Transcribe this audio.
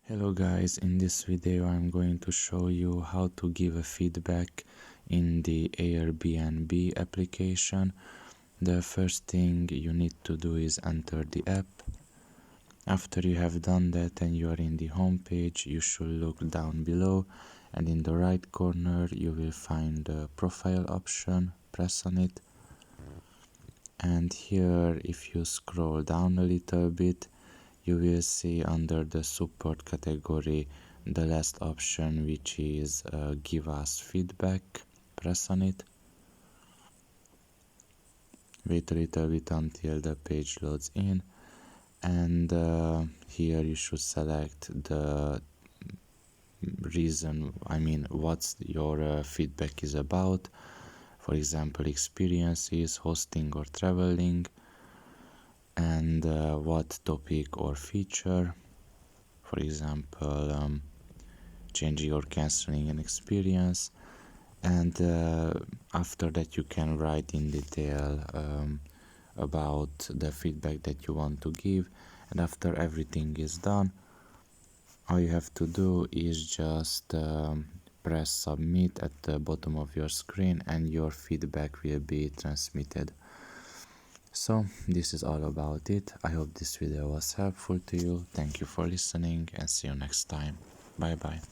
Hello guys, in this video I'm going to show you how to give a feedback in the Airbnb application. The first thing you need to do is enter the app. After you have done that and you are in the home page, you should look down below and in the right corner you will find the profile option. Press on it, and here if you scroll down a little bit you will see under the support category the last option, which is give us feedback. Press on it. Wait a little bit until the page loads in, and here you should select the reason, what your feedback is about. For example, experiences, hosting or traveling, and what topic or feature. For example, changing or canceling an experience, and after that you can write in detail about the feedback that you want to give. And after everything is done, all you have to do is just press submit at the bottom of your screen and your feedback will be transmitted. So this is all about it. I hope this video was helpful to you. Thank you for listening and see you next time. Bye bye.